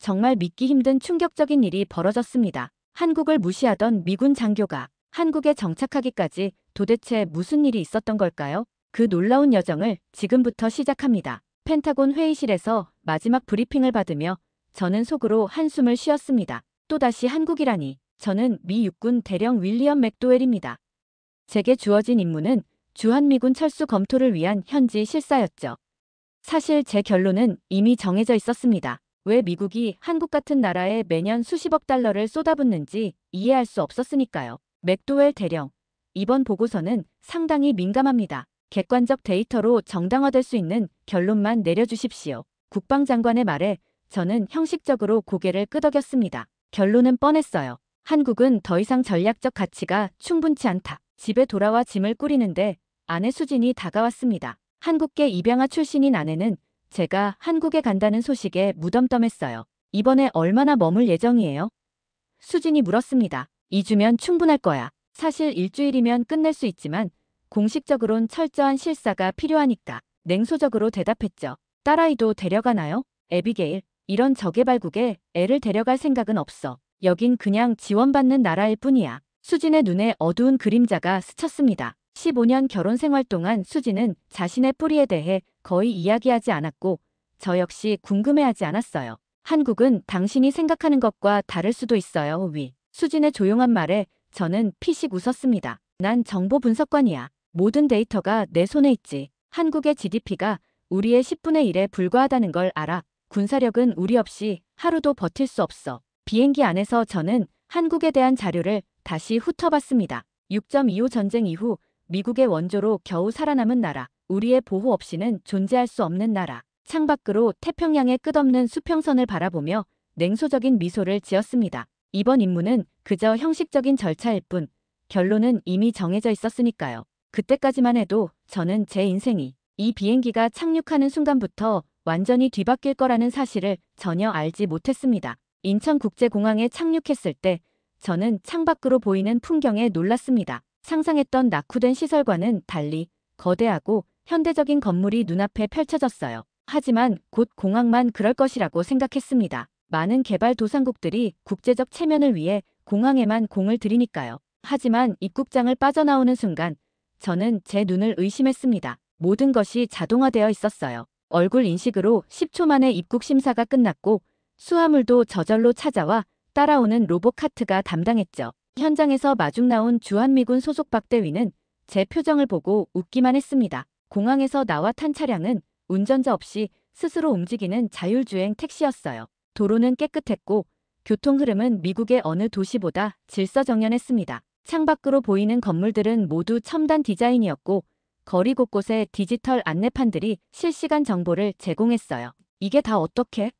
정말 믿기 힘든 충격적인 일이 벌어졌습니다. 한국을 무시하던 미군 장교가 한국에 정착하기까지 도대체 무슨 일이 있었던 걸까요? 그 놀라운 여정을 지금부터 시작합니다. 펜타곤 회의실에서 마지막 브리핑을 받으며 저는 속으로 한숨을 쉬었습니다. 또다시 한국이라니. 저는 미 육군 대령 윌리엄 맥도웰입니다. 제게 주어진 임무는 주한미군 철수 검토를 위한 현지 실사였죠. 사실 제 결론은 이미 정해져 있었습니다. 왜 미국이 한국 같은 나라에 매년 수십억 달러를 쏟아붓는지 이해할 수 없었으니까요. 맥도웰 대령, 이번 보고서는 상당히 민감합니다. 객관적 데이터로 정당화될 수 있는 결론만 내려주십시오. 국방장관의 말에 저는 형식적으로 고개를 끄덕였습니다. 결론은 뻔했어요. 한국은 더 이상 전략적 가치가 충분치 않다. 집에 돌아와 짐을 꾸리는데 아내 수진이 다가왔습니다. 한국계 입양아 출신인 아내는 제가 한국에 간다는 소식에 무덤덤했어요. 이번에 얼마나 머물 예정이에요? 수진이 물었습니다. 2주면 충분할 거야. 사실 일주일이면 끝낼 수 있지만 공식적으론 철저한 실사가 필요하니까. 냉소적으로 대답했죠. 딸아이도 데려가나요? 에비게일, 이런 저개발국에 애를 데려갈 생각은 없어. 여긴 그냥 지원받는 나라일 뿐이야. 수진의 눈에 어두운 그림자가 스쳤습니다. 15년 결혼 생활 동안 수진은 자신의 뿌리에 대해 거의 이야기하지 않았고 저 역시 궁금해하지 않았어요. 한국은 당신이 생각하는 것과 다를 수도 있어요, 위. 수진의 조용한 말에 저는 피식 웃었습니다. 난 정보 분석관이야. 모든 데이터가 내 손에 있지. 한국의 GDP가 우리의 10분의 1에 불과하다는 걸 알아. 군사력은 우리 없이 하루도 버틸 수 없어. 비행기 안에서 저는 한국에 대한 자료를 다시 훑어봤습니다. 6.25 전쟁 이후 미국의 원조로 겨우 살아남은 나라, 우리의 보호 없이는 존재할 수 없는 나라. 창밖으로 태평양의 끝없는 수평선을 바라보며 냉소적인 미소를 지었습니다. 이번 임무는 그저 형식적인 절차일 뿐, 결론은 이미 정해져 있었으니까요. 그때까지만 해도 저는 제 인생이 이 비행기가 착륙하는 순간부터 완전히 뒤바뀔 거라는 사실을 전혀 알지 못했습니다. 인천국제공항에 착륙했을 때 저는 창밖으로 보이는 풍경에 놀랐습니다. 상상했던 낙후된 시설과는 달리 거대하고 현대적인 건물이 눈앞에 펼쳐졌어요. 하지만 곧 공항만 그럴 것이라고 생각했습니다. 많은 개발도상국들이 국제적 체면을 위해 공항에만 공을 들이니까요. 하지만 입국장을 빠져나오는 순간 저는 제 눈을 의심했습니다. 모든 것이 자동화되어 있었어요. 얼굴 인식으로 10초 만에 입국 심사가 끝났고 수화물도 저절로 찾아와 따라오는 로봇카트가 담당했죠. 현장에서 마중 나온 주한미군 소속 박대위는 제 표정을 보고 웃기만 했습니다. 공항에서 나와 탄 차량은 운전자 없이 스스로 움직이는 자율주행 택시였어요. 도로는 깨끗했고 교통 흐름은 미국의 어느 도시보다 질서정연했습니다. 창밖으로 보이는 건물들은 모두 첨단 디자인이었고 거리 곳곳에 디지털 안내판들이 실시간 정보를 제공했어요. 이게 다 어떻게?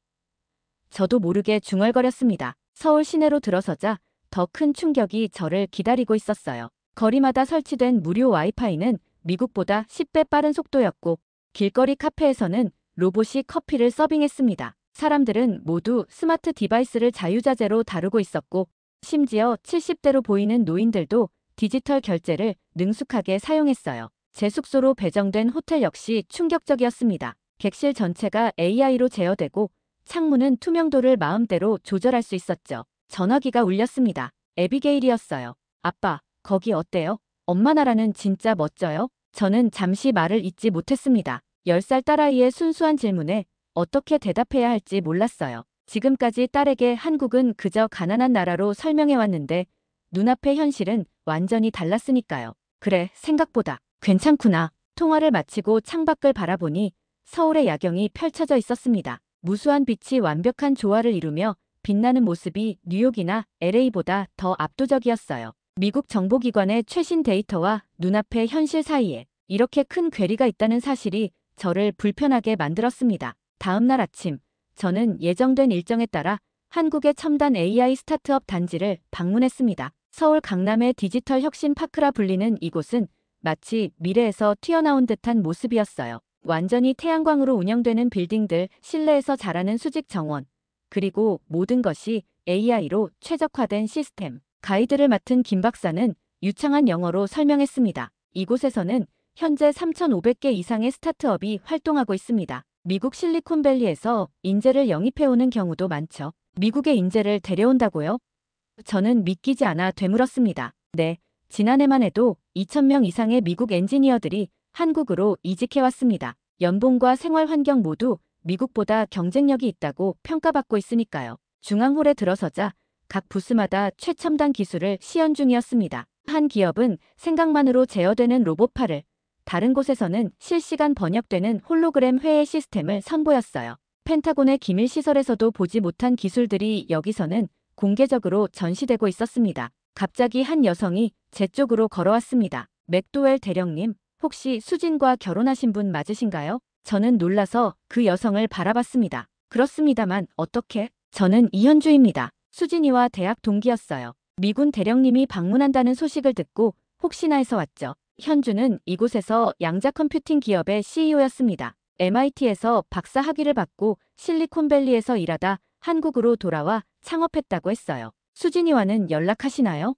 저도 모르게 중얼거렸습니다. 서울 시내로 들어서자 더 큰 충격이 저를 기다리고 있었어요. 거리마다 설치된 무료 와이파이는 미국보다 10배 빠른 속도였고 길거리 카페에서는 로봇이 커피를 서빙했습니다. 사람들은 모두 스마트 디바이스를 자유자재로 다루고 있었고 심지어 70대로 보이는 노인들도 디지털 결제를 능숙하게 사용했어요. 제 숙소로 배정된 호텔 역시 충격적이었습니다. 객실 전체가 AI로 제어되고 창문은 투명도를 마음대로 조절할 수 있었죠. 전화기가 울렸습니다. 에비게일이었어요. 아빠, 거기 어때요? 엄마 나라는 진짜 멋져요? 저는 잠시 말을 잇지 못했습니다. 10살 딸아이의 순수한 질문에 어떻게 대답해야 할지 몰랐어요. 지금까지 딸에게 한국은 그저 가난한 나라로 설명해왔는데 눈앞의 현실은 완전히 달랐으니까요. 그래, 생각보다 괜찮구나. 통화를 마치고 창밖을 바라보니 서울의 야경이 펼쳐져 있었습니다. 무수한 빛이 완벽한 조화를 이루며 빛나는 모습이 뉴욕이나 LA보다 더 압도적이었어요. 미국 정보기관의 최신 데이터와 눈앞의 현실 사이에 이렇게 큰 괴리가 있다는 사실이 저를 불편하게 만들었습니다. 다음 날 아침, 저는 예정된 일정에 따라 한국의 첨단 AI 스타트업 단지를 방문했습니다. 서울 강남의 디지털 혁신 파크라 불리는 이곳은 마치 미래에서 튀어나온 듯한 모습이었어요. 완전히 태양광으로 운영되는 빌딩들, 실내에서 자라는 수직 정원, 그리고 모든 것이 AI로 최적화된 시스템. 가이드를 맡은 김 박사는 유창한 영어로 설명했습니다. 이곳에서는 현재 3,500개 이상의 스타트업이 활동하고 있습니다. 미국 실리콘밸리에서 인재를 영입해오는 경우도 많죠. 미국의 인재를 데려온다고요? 저는 믿기지 않아 되물었습니다. 네, 지난해만 해도 2,000명 이상의 미국 엔지니어들이 한국으로 이직해왔습니다. 연봉과 생활 환경 모두 미국보다 경쟁력이 있다고 평가받고 있으니까요. 중앙홀에 들어서자 각 부스마다 최첨단 기술을 시연 중이었습니다. 한 기업은 생각만으로 제어되는 로봇팔을, 다른 곳에서는 실시간 번역되는 홀로그램 회의 시스템을 선보였어요. 펜타곤의 기밀 시설에서도 보지 못한 기술들이 여기서는 공개적으로 전시되고 있었습니다. 갑자기 한 여성이 제 쪽으로 걸어왔습니다. 맥도웰 대령님, 혹시 수진과 결혼하신 분 맞으신가요? 저는 놀라서 그 여성을 바라봤습니다. 그렇습니다만 어떻게? 저는 이현주입니다. 수진이와 대학 동기였어요. 미군 대령님이 방문한다는 소식을 듣고 혹시나 해서 왔죠. 현주는 이곳에서 양자 컴퓨팅 기업의 CEO였습니다. MIT에서 박사 학위를 받고 실리콘밸리에서 일하다 한국으로 돌아와 창업했다고 했어요. 수진이와는 연락하시나요?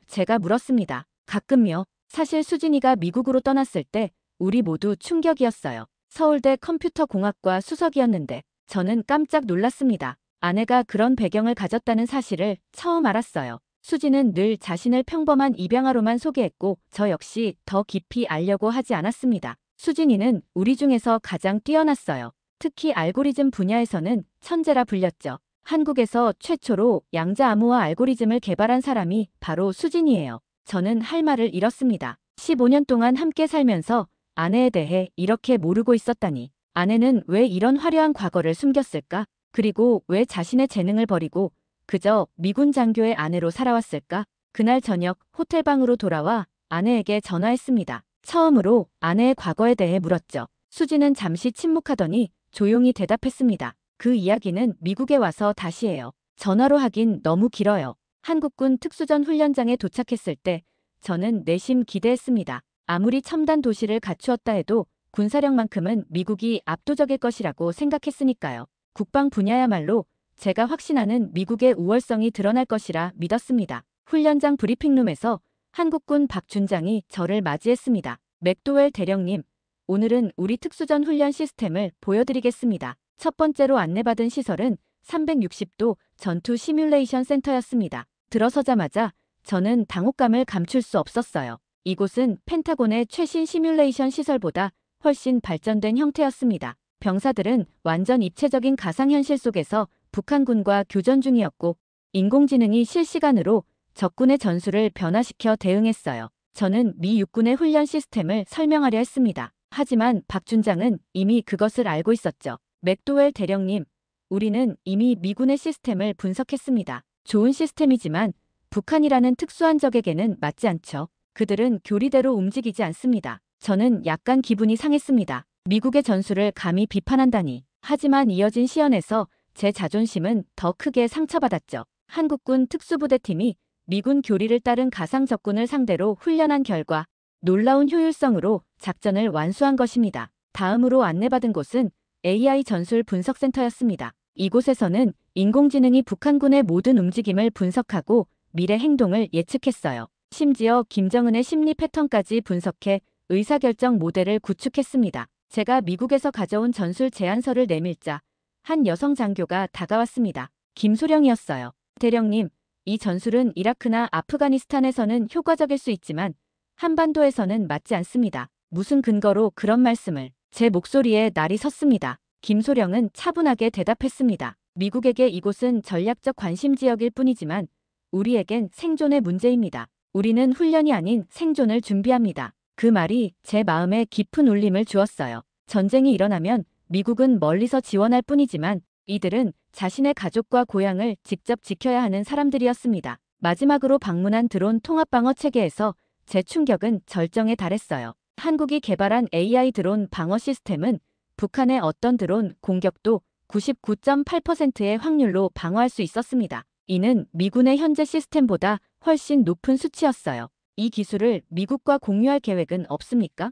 제가 물었습니다. 가끔요. 사실 수진이가 미국으로 떠났을 때 우리 모두 충격이었어요. 서울대 컴퓨터공학과 수석이었는데 저는 깜짝 놀랐습니다. 아내가 그런 배경을 가졌다는 사실을 처음 알았어요. 수지는 늘 자신을 평범한 입양아로만 소개했고 저 역시 더 깊이 알려고 하지 않았습니다. 수진이는 우리 중에서 가장 뛰어났어요. 특히 알고리즘 분야에서는 천재라 불렸죠. 한국에서 최초로 양자 암호화 알고리즘을 개발한 사람이 바로 수진이에요. 저는 할 말을 잃었습니다. 15년 동안 함께 살면서 아내에 대해 이렇게 모르고 있었다니. 아내는 왜 이런 화려한 과거를 숨겼을까? 그리고 왜 자신의 재능을 버리고 그저 미군 장교의 아내로 살아왔을까? 그날 저녁 호텔방으로 돌아와 아내에게 전화했습니다. 처음으로 아내의 과거에 대해 물었죠. 수지는 잠시 침묵하더니 조용히 대답했습니다. 그 이야기는 미국에 와서 다시 해요. 전화로 하긴 너무 길어요. 한국군 특수전 훈련장에 도착했을 때 저는 내심 기대했습니다. 아무리 첨단 도시를 갖추었다 해도 군사력만큼은 미국이 압도적일 것이라고 생각했으니까요. 국방 분야야말로 제가 확신하는 미국의 우월성이 드러날 것이라 믿었습니다. 훈련장 브리핑룸에서 한국군 박준장이 저를 맞이했습니다. 맥도웰 대령님, 오늘은 우리 특수전 훈련 시스템을 보여드리겠습니다. 첫 번째로 안내받은 시설은 360도 전투 시뮬레이션 센터였습니다. 들어서자마자 저는 당혹감을 감출 수 없었어요. 이곳은 펜타곤의 최신 시뮬레이션 시설보다 훨씬 발전된 형태였습니다. 병사들은 완전 입체적인 가상현실 속에서 북한군과 교전 중이었고 인공지능이 실시간으로 적군의 전술을 변화시켜 대응했어요. 저는 미 육군의 훈련 시스템을 설명하려 했습니다. 하지만 박 준장은 이미 그것을 알고 있었죠. 맥도웰 대령님, 우리는 이미 미군의 시스템을 분석했습니다. 좋은 시스템이지만 북한이라는 특수한 적에게는 맞지 않죠. 그들은 교리대로 움직이지 않습니다. 저는 약간 기분이 상했습니다. 미국의 전술을 감히 비판한다니. 하지만 이어진 시연에서 제 자존심은 더 크게 상처받았죠. 한국군 특수부대팀이 미군 교리를 따른 가상 적군을 상대로 훈련한 결과 놀라운 효율성으로 작전을 완수한 것입니다. 다음으로 안내받은 곳은 AI 전술 분석센터였습니다. 이곳에서는 인공지능이 북한군의 모든 움직임을 분석하고 미래 행동을 예측했어요. 심지어 김정은의 심리 패턴까지 분석해 의사결정 모델을 구축했습니다. 제가 미국에서 가져온 전술 제안서를 내밀자 한 여성 장교가 다가왔습니다. 김소령이었어요. 대령님, 이 전술은 이라크나 아프가니스탄에서는 효과적일 수 있지만 한반도에서는 맞지 않습니다. 무슨 근거로 그런 말씀을? 제 목소리에 날이 섰습니다. 김소령은 차분하게 대답했습니다. 미국에게 이곳은 전략적 관심 지역일 뿐이지만 우리에겐 생존의 문제입니다. 우리는 훈련이 아닌 생존을 준비합니다. 그 말이 제 마음에 깊은 울림을 주었어요. 전쟁이 일어나면 미국은 멀리서 지원할 뿐이지만 이들은 자신의 가족과 고향을 직접 지켜야 하는 사람들이었습니다. 마지막으로 방문한 드론 통합방어 체계에서 제 충격은 절정에 달했어요. 한국이 개발한 AI 드론 방어 시스템은 북한의 어떤 드론 공격도 99.8%의 확률로 방어할 수 있었습니다. 이는 미군의 현재 시스템보다 훨씬 높은 수치였어요. 이 기술을 미국과 공유할 계획은 없습니까?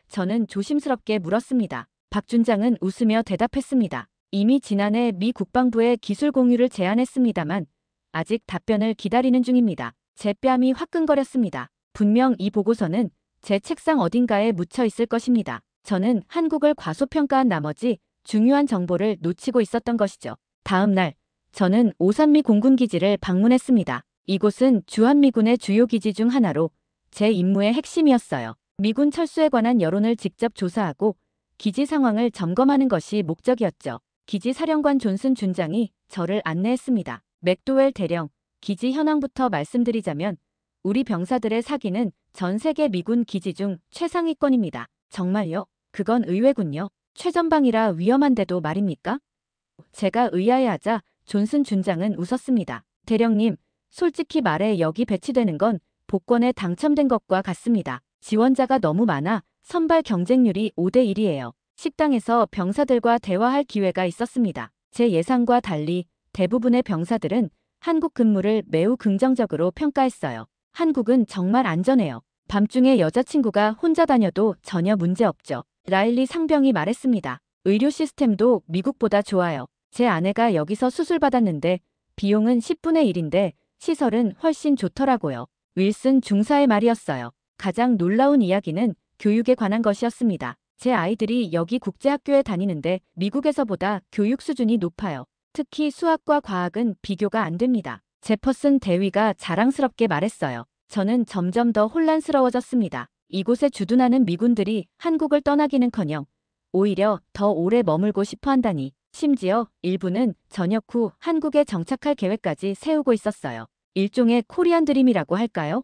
저는 조심스럽게 물었습니다. 박 준장은 웃으며 대답했습니다. 이미 지난해 미 국방부에 기술 공유를 제안했습니다만 아직 답변을 기다리는 중입니다. 제 뺨이 화끈거렸습니다. 분명 이 보고서는 제 책상 어딘가에 묻혀 있을 것입니다. 저는 한국을 과소평가한 나머지 중요한 정보를 놓치고 있었던 것이죠. 다음 날, 저는 오산미 공군기지를 방문했습니다. 이곳은 주한미군의 주요 기지 중 하나로 제 임무의 핵심이었어요. 미군 철수에 관한 여론을 직접 조사하고 기지 상황을 점검하는 것이 목적이었죠. 기지 사령관 존슨 준장이 저를 안내했습니다. 맥도웰 대령, 기지 현황부터 말씀드리자면 우리 병사들의 사기는 전 세계 미군 기지 중 최상위권입니다. 정말요? 그건 의외군요. 최전방이라 위험한데도 말입니까? 제가 의아해하자 존슨 준장은 웃었습니다. 대령님, 솔직히 말해 여기 배치되는 건 복권에 당첨된 것과 같습니다. 지원자가 너무 많아 선발 경쟁률이 5대 1이에요. 식당에서 병사들과 대화할 기회가 있었습니다. 제 예상과 달리 대부분의 병사들은 한국 근무를 매우 긍정적으로 평가했어요. 한국은 정말 안전해요. 밤중에 여자친구가 혼자 다녀도 전혀 문제 없죠. 라일리 상병이 말했습니다. 의료 시스템도 미국보다 좋아요. 제 아내가 여기서 수술받았는데 비용은 10분의 1인데 시설은 훨씬 좋더라고요. 윌슨 중사의 말이었어요. 가장 놀라운 이야기는 교육에 관한 것이었습니다. 제 아이들이 여기 국제학교에 다니는데 미국에서보다 교육 수준이 높아요. 특히 수학과 과학은 비교가 안 됩니다. 제퍼슨 대위가 자랑스럽게 말했어요. 저는 점점 더 혼란스러워졌습니다. 이곳에 주둔하는 미군들이 한국을 떠나기는커녕 오히려 더 오래 머물고 싶어 한다니. 심지어 일부는 전역 후 한국에 정착할 계획까지 세우고 있었어요. 일종의 코리안 드림이라고 할까요?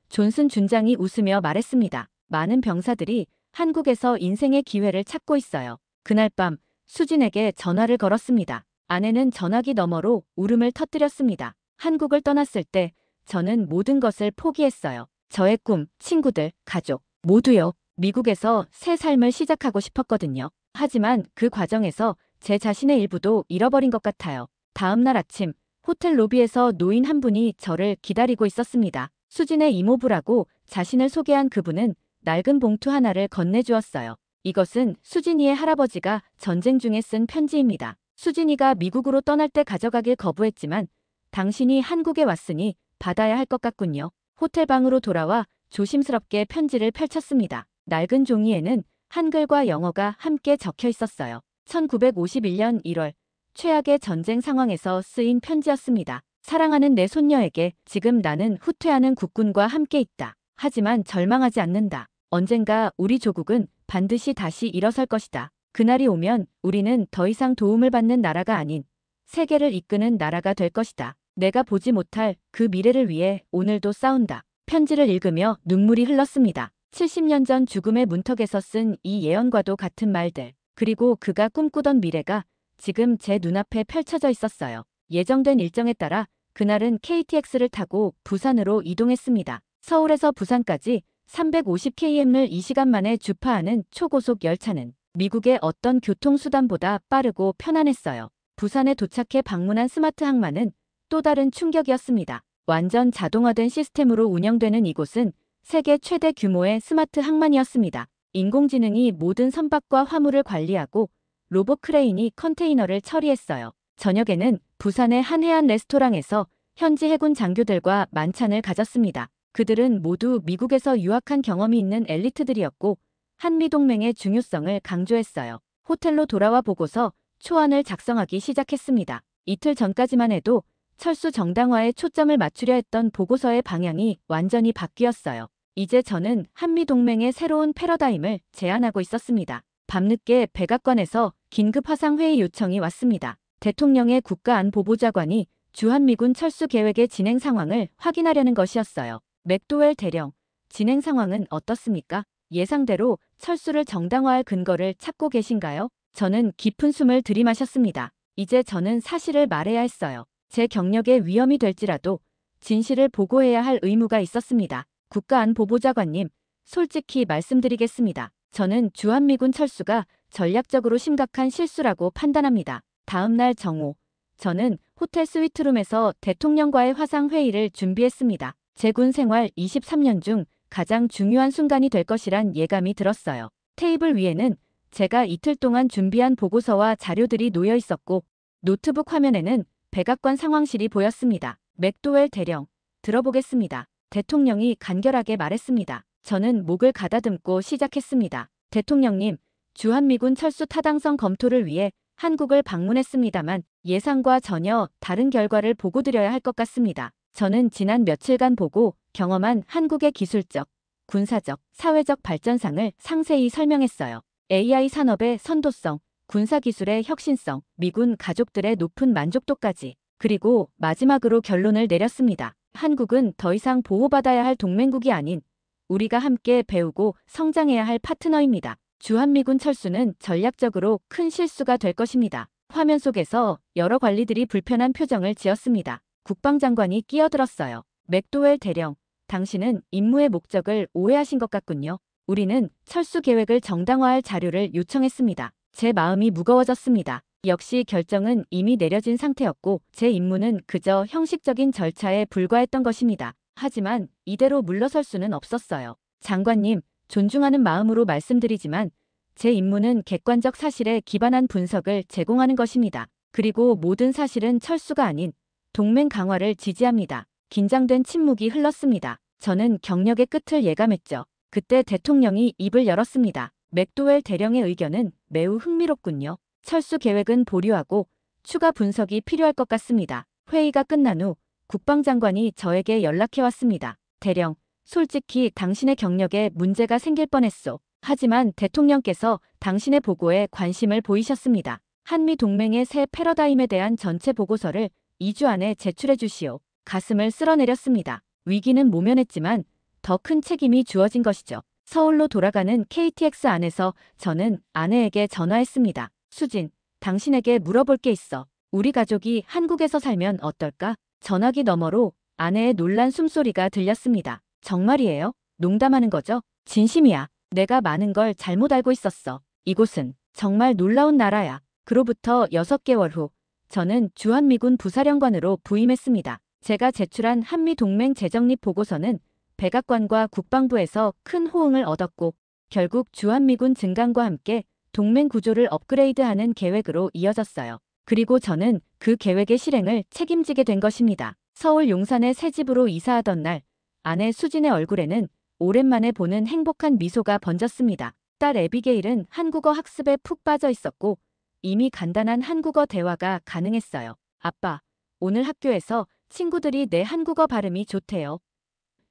존슨 준장이 웃으며 말했습니다. 많은 병사들이 한국에서 인생의 기회를 찾고 있어요. 그날 밤 수진에게 전화를 걸었습니다. 아내는 전화기 너머로 울음을 터뜨렸습니다. 한국을 떠났을 때 저는 모든 것을 포기했어요. 저의 꿈, 친구들, 가족, 모두요. 미국에서 새 삶을 시작하고 싶었거든요. 하지만 그 과정에서 제 자신의 일부도 잃어버린 것 같아요. 다음 날 아침, 호텔 로비에서 노인 한 분이 저를 기다리고 있었습니다. 수진의 이모부라고 자신을 소개한 그분은 낡은 봉투 하나를 건네주었어요. 이것은 수진이의 할아버지가 전쟁 중에 쓴 편지입니다. 수진이가 미국으로 떠날 때 가져가길 거부했지만 당신이 한국에 왔으니 받아야 할 것 같군요. 호텔 방으로 돌아와 조심스럽게 편지를 펼쳤습니다. 낡은 종이에는 한글과 영어가 함께 적혀 있었어요. 1951년 1월, 최악의 전쟁 상황에서 쓰인 편지였습니다. 사랑하는 내 손녀에게 지금 나는 후퇴하는 국군과 함께 있다. 하지만 절망하지 않는다. 언젠가 우리 조국은 반드시 다시 일어설 것이다. 그날이 오면 우리는 더 이상 도움을 받는 나라가 아닌 세계를 이끄는 나라가 될 것이다. 내가 보지 못할 그 미래를 위해 오늘도 싸운다. 편지를 읽으며 눈물이 흘렀습니다. 70년 전 죽음의 문턱에서 쓴 이 예언과도 같은 말들. 그리고 그가 꿈꾸던 미래가 지금 제 눈앞에 펼쳐져 있었어요. 예정된 일정에 따라 그날은 KTX를 타고 부산으로 이동했습니다. 서울에서 부산까지 350km를 2시간 만에 주파하는 초고속 열차는 미국의 어떤 교통수단보다 빠르고 편안했어요. 부산에 도착해 방문한 스마트 항만은 또 다른 충격이었습니다. 완전 자동화된 시스템으로 운영되는 이곳은 세계 최대 규모의 스마트 항만이었습니다. 인공지능이 모든 선박과 화물을 관리하고 로봇 크레인이 컨테이너를 처리했어요. 저녁에는 부산의 한 해안 레스토랑에서 현지 해군 장교들과 만찬을 가졌습니다. 그들은 모두 미국에서 유학한 경험이 있는 엘리트들이었고 한미동맹의 중요성을 강조했어요. 호텔로 돌아와 보고서 초안을 작성하기 시작했습니다. 이틀 전까지만 해도 철수 정당화에 초점을 맞추려 했던 보고서의 방향이 완전히 바뀌었어요. 이제 저는 한미동맹의 새로운 패러다임을 제안하고 있었습니다. 밤늦게 백악관에서 긴급 화상회의 요청이 왔습니다. 대통령의 국가안보보좌관이 주한미군 철수 계획의 진행 상황을 확인하려는 것이었어요. 맥도웰 대령, 진행 상황은 어떻습니까? 예상대로 철수를 정당화할 근거를 찾고 계신가요? 저는 깊은 숨을 들이마셨습니다. 이제 저는 사실을 말해야 했어요. 제 경력에 위험이 될지라도 진실을 보고해야 할 의무가 있었습니다. 국가안보보좌관님, 솔직히 말씀드리겠습니다. 저는 주한미군 철수가 전략적으로 심각한 실수라고 판단합니다. 다음 날 정오, 저는 호텔 스위트룸에서 대통령과의 화상회의를 준비했습니다. 제 군 생활 23년 중 가장 중요한 순간이 될 것이란 예감이 들었어요. 테이블 위에는 제가 이틀 동안 준비한 보고서와 자료들이 놓여 있었고 노트북 화면에는 백악관 상황실이 보였습니다. 맥도웰 대령, 들어보겠습니다. 대통령이 간결하게 말했습니다. 저는 목을 가다듬고 시작했습니다. 대통령님, 주한미군 철수 타당성 검토를 위해 한국을 방문했습니다만 예상과 전혀 다른 결과를 보고드려야 할 것 같습니다. 저는 지난 며칠간 보고 경험한 한국의 기술적, 군사적, 사회적 발전상을 상세히 설명했어요. AI 산업의 선도성, 군사기술의 혁신성, 미군 가족들의 높은 만족도까지. 그리고 마지막으로 결론을 내렸습니다. 한국은 더 이상 보호받아야 할 동맹국이 아닌 우리가 함께 배우고 성장해야 할 파트너입니다. 주한미군 철수는 전략적으로 큰 실수가 될 것입니다. 화면 속에서 여러 관리들이 불편한 표정을 지었습니다. 국방장관이 끼어들었어요. 맥도웰 대령, 당신은 임무의 목적을 오해하신 것 같군요. 우리는 철수 계획을 정당화할 자료를 요청했습니다. 제 마음이 무거워졌습니다. 역시 결정은 이미 내려진 상태였고 제 임무는 그저 형식적인 절차에 불과했던 것입니다. 하지만 이대로 물러설 수는 없었어요. 장관님, 존중하는 마음으로 말씀드리지만 제 임무는 객관적 사실에 기반한 분석을 제공하는 것입니다. 그리고 모든 사실은 철수가 아닌 동맹 강화를 지지합니다. 긴장된 침묵이 흘렀습니다. 저는 경력의 끝을 예감했죠. 그때 대통령이 입을 열었습니다. 맥도웰 대령의 의견은 매우 흥미롭군요. 철수 계획은 보류하고 추가 분석이 필요할 것 같습니다. 회의가 끝난 후 국방장관이 저에게 연락해왔습니다. 대령, 솔직히 당신의 경력에 문제가 생길 뻔했소. 하지만 대통령께서 당신의 보고에 관심을 보이셨습니다. 한미 동맹의 새 패러다임에 대한 전체 보고서를 2주 안에 제출해 주시오. 가슴을 쓸어내렸습니다. 위기는 모면했지만 더 큰 책임이 주어진 것이죠. 서울로 돌아가는 KTX 안에서 저는 아내에게 전화했습니다. 수진, 당신에게 물어볼 게 있어. 우리 가족이 한국에서 살면 어떨까? 전화기 너머로 아내의 놀란 숨소리가 들렸습니다. 정말이에요? 농담하는 거죠? 진심이야. 내가 많은 걸 잘못 알고 있었어. 이곳은 정말 놀라운 나라야. 그로부터 6개월 후 저는 주한미군 부사령관으로 부임했습니다. 제가 제출한 한미동맹 재정립 보고서는 백악관과 국방부에서 큰 호응을 얻었고 결국 주한미군 증강과 함께 동맹 구조를 업그레이드하는 계획으로 이어졌어요. 그리고 저는 그 계획의 실행을 책임지게 된 것입니다. 서울 용산의 새 집으로 이사하던 날 아내 수진의 얼굴에는 오랜만에 보는 행복한 미소가 번졌습니다. 딸 에비게일은 한국어 학습에 푹 빠져 있었고 이미 간단한 한국어 대화가 가능했어요. 아빠, 오늘 학교에서 친구들이 내 한국어 발음이 좋대요.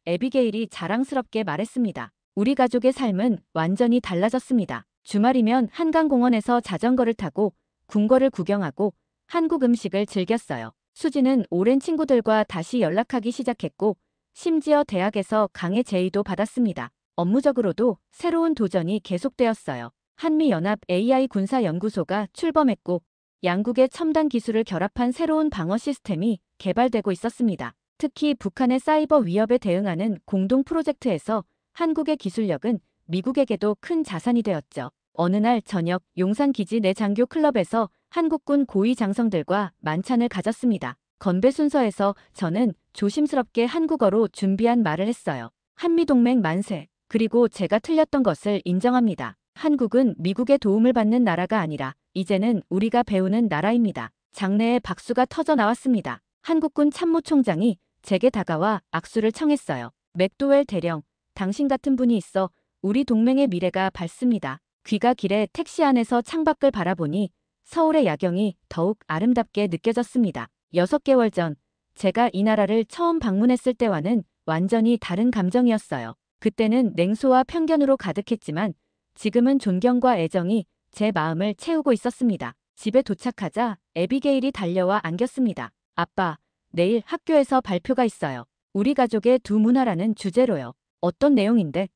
에비게일이 자랑스럽게 말했습니다. 우리 가족의 삶은 완전히 달라졌습니다. 주말이면 한강공원에서 자전거를 타고 궁궐을 구경하고 한국 음식을 즐겼어요. 수지는 오랜 친구들과 다시 연락하기 시작했고 심지어 대학에서 강의 제의도 받았습니다. 업무적으로도 새로운 도전이 계속되었어요. 한미연합 AI 군사연구소가 출범했고 양국의 첨단 기술을 결합한 새로운 방어 시스템이 개발되고 있었습니다. 특히 북한의 사이버 위협에 대응하는 공동 프로젝트에서 한국의 기술력은 미국에게도 큰 자산이 되었죠. 어느 날 저녁 용산기지 내 장교 클럽에서 한국군 고위 장성들과 만찬을 가졌습니다. 건배 순서에서 저는 조심스럽게 한국어로 준비한 말을 했어요. 한미동맹 만세. 그리고 제가 틀렸던 것을 인정합니다. 한국은 미국의 도움을 받는 나라가 아니라 이제는 우리가 배우는 나라입니다. 장내에 박수가 터져 나왔습니다. 한국군 참모총장이 제게 다가와 악수를 청했어요. 맥도웰 대령, 당신 같은 분이 있어 우리 동맹의 미래가 밝습니다. 귀가 길에 택시 안에서 창밖을 바라보니 서울의 야경이 더욱 아름답게 느껴졌습니다. 6개월 전 제가 이 나라를 처음 방문했을 때와는 완전히 다른 감정이었어요. 그때는 냉소와 편견으로 가득했지만 지금은 존경과 애정이 제 마음을 채우고 있었습니다. 집에 도착하자 에비게일이 달려와 안겼습니다. 아빠, 내일 학교에서 발표가 있어요. 우리 가족의 두 문화라는 주제로요. 어떤 내용인데?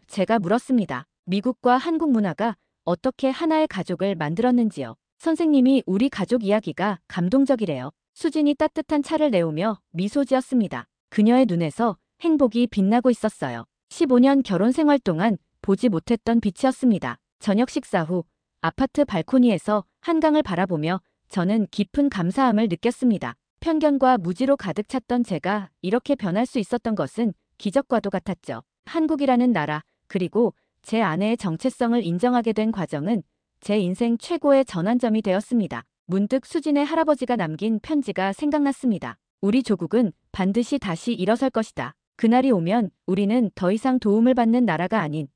제가 물었습니다. 미국과 한국 문화가 어떻게 하나의 가족을 만들었는지요. 선생님이 우리 가족 이야기가 감동적이래요. 수진이 따뜻한 차를 내오며 미소 지었습니다. 그녀의 눈에서 행복이 빛나고 있었어요. 15년 결혼 생활 동안 보지 못했던 빛이었습니다. 저녁 식사 후 아파트 발코니에서 한강을 바라보며 저는 깊은 감사함을 느꼈습니다. 편견과 무지로 가득 찼던 제가 이렇게 변할 수 있었던 것은 기적과도 같았죠. 한국이라는 나라, 그리고 제 아내의 정체성을 인정하게 된 과정은 제 인생 최고의 전환점이 되었습니다. 문득 수진의 할아버지가 남긴 편지가 생각났습니다. 우리 조국은 반드시 다시 일어설 것이다. 그날이 오면 우리는 더 이상 도움을 받는 나라가 아닌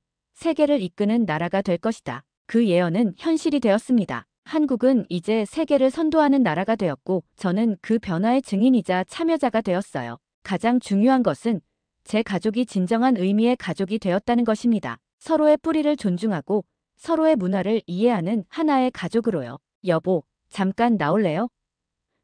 세계를 이끄는 나라가 될 것이다. 그 예언은 현실이 되었습니다. 한국은 이제 세계를 선도하는 나라가 되었고 저는 그 변화의 증인이자 참여자가 되었어요. 가장 중요한 것은 제 가족이 진정한 의미의 가족이 되었다는 것입니다. 서로의 뿌리를 존중하고 서로의 문화를 이해하는 하나의 가족으로요. 여보, 잠깐 나올래요?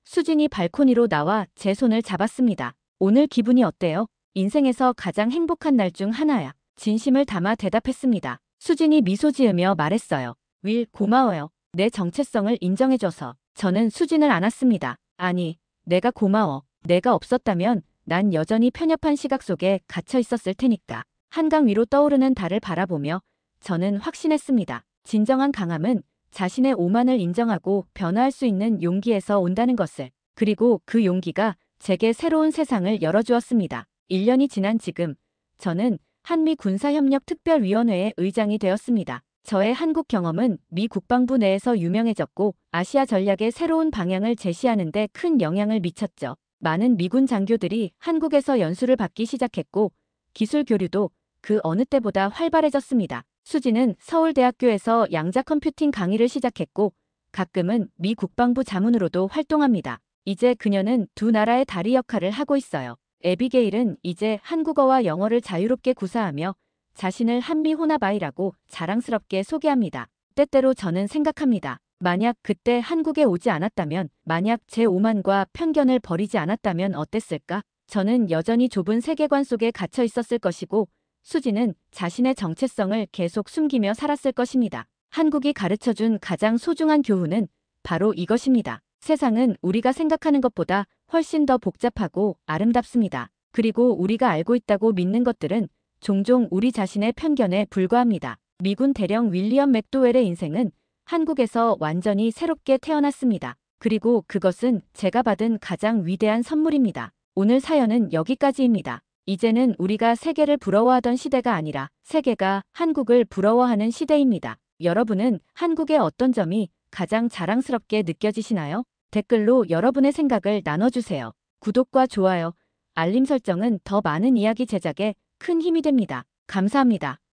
수진이 발코니로 나와 제 손을 잡았습니다. 오늘 기분이 어때요? 인생에서 가장 행복한 날 중 하나야. 진심을 담아 대답했습니다. 수진이 미소 지으며 말했어요. 윌, 고마워요. 내 정체성을 인정해줘서. 저는 수진을 안았습니다. 아니, 내가 고마워. 내가 없었다면 난 여전히 편협한 시각 속에 갇혀 있었을 테니까. 한강 위로 떠오르는 달을 바라보며 저는 확신했습니다. 진정한 강함은 자신의 오만을 인정하고 변화할 수 있는 용기에서 온다는 것을. 그리고 그 용기가 제게 새로운 세상을 열어주었습니다. 1년이 지난 지금 저는 한미 군사협력특별위원회의 의장이 되었습니다. 저의 한국 경험은 미 국방부 내에서 유명해졌고 아시아 전략의 새로운 방향을 제시하는 데 큰 영향을 미쳤죠. 많은 미군 장교들이 한국에서 연수를 받기 시작했고 기술 교류도 그 어느 때보다 활발해졌습니다. 수지는 서울대학교에서 양자 컴퓨팅 강의를 시작했고 가끔은 미 국방부 자문으로도 활동합니다. 이제 그녀는 두 나라의 다리 역할을 하고 있어요. 에비게일은 이제 한국어와 영어를 자유롭게 구사하며 자신을 한미 혼합아이라고 자랑스럽게 소개합니다. 때때로 저는 생각합니다. 만약 그때 한국에 오지 않았다면, 만약 제 오만과 편견을 버리지 않았다면 어땠을까? 저는 여전히 좁은 세계관 속에 갇혀 있었을 것이고 수지는 자신의 정체성을 계속 숨기며 살았을 것입니다. 한국이 가르쳐준 가장 소중한 교훈은 바로 이것입니다. 세상은 우리가 생각하는 것보다 훨씬 더 복잡하고 아름답습니다. 그리고 우리가 알고 있다고 믿는 것들은 종종 우리 자신의 편견에 불과합니다. 미군 대령 윌리엄 맥도웰의 인생은 한국에서 완전히 새롭게 태어났습니다. 그리고 그것은 제가 받은 가장 위대한 선물입니다. 오늘 사연은 여기까지입니다. 이제는 우리가 세계를 부러워하던 시대가 아니라 세계가 한국을 부러워하는 시대입니다. 여러분은 한국의 어떤 점이 가장 자랑스럽게 느껴지시나요? 댓글로 여러분의 생각을 나눠주세요. 구독과 좋아요, 알림 설정은 더 많은 이야기 제작에 큰 힘이 됩니다. 감사합니다.